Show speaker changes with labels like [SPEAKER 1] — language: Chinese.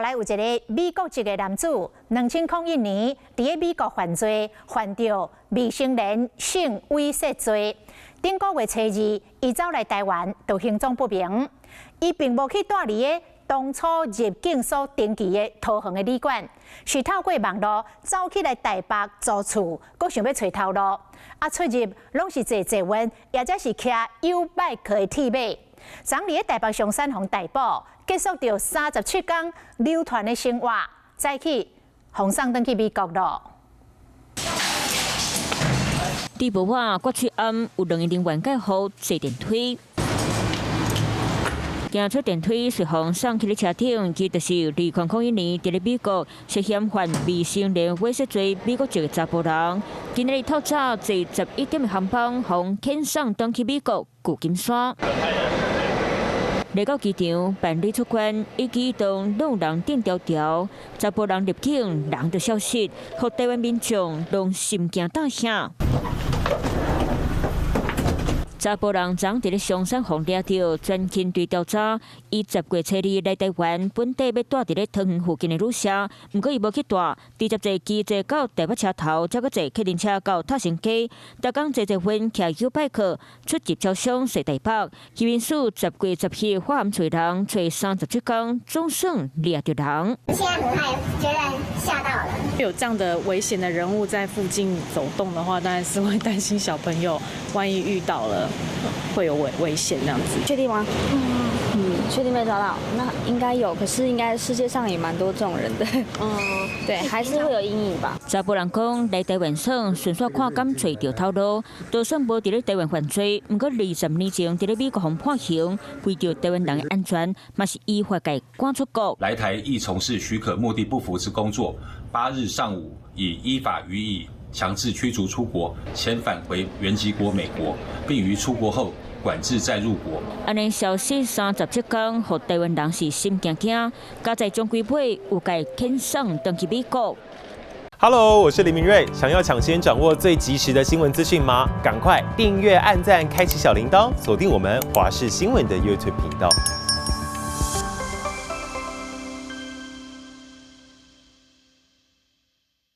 [SPEAKER 1] 来有一个美国籍的男子，2001年伫美国犯罪，犯着未成年性猥亵罪。顶个月初2，伊走来台湾，就行踪不明。伊并无去住伫个当初入境所登记的桃园的旅馆，是透过网络走起来台北租厝，阁想要找头路。出入拢是坐坐稳，或者是骑U-bike的铁马。昨日台北上山phòng逮捕，结束着37天流传的生活，再去放送登去美国咯。
[SPEAKER 2] 伫无晚国区暗，有2个人员介好坐电梯。行出电梯，随行送去咧车顶，伊就是2001年伫咧美国涉嫌犯未成年猥亵罪美国籍的查甫人。今日透早坐11点的航班，从遣送登去美国旧金山。来到机场办理出关，伊机动拢有人顶条条，查甫人入境，人就消失，互台湾民众拢心惊胆吓。查甫人昨伫咧松山phòng抓到，专勤队调查。伊10月初2来台湾，本地要住伫咧桃园附近的旅社，毋过伊无去住，直接坐机坐到台北车头，再搁坐客运车到塔城街，逐工坐坐稳骑U-bike出入超商踅台北。渔民署10月10日发函找人，找37天，总算掠到人。
[SPEAKER 3] 现在很害，觉得吓到了。
[SPEAKER 4] 有这样的危险的人物在附近走动的话，当然是会担心小朋友万一遇到了。会有危险这样子，
[SPEAKER 5] 确定吗？确定被抓到？那应该有，可是应该世界上也蛮多这种人的。对，还是会有阴影吧。
[SPEAKER 2] 查甫人讲来台湾耍，顺续看敢找到头路，就算无伫咧台湾犯罪，毋过20年前伫咧美国被判刑，为着台湾人的安全，嘛是依法该赶出国。
[SPEAKER 6] 来台亦从事许可目的不符之工作，8日上午已依法予以强制驱逐出国，遣返回原籍国美国，并于出国后管制再入国。
[SPEAKER 2] 安尼消息37天，互台湾人是心惊惊，加在中规尾有该遣送登去美国。
[SPEAKER 7] Hello， 我是林明瑞。想要抢先掌握最及时的新闻资讯吗？赶快订阅、按赞、开启小铃铛，锁定我们华视新闻的 YouTube 频道。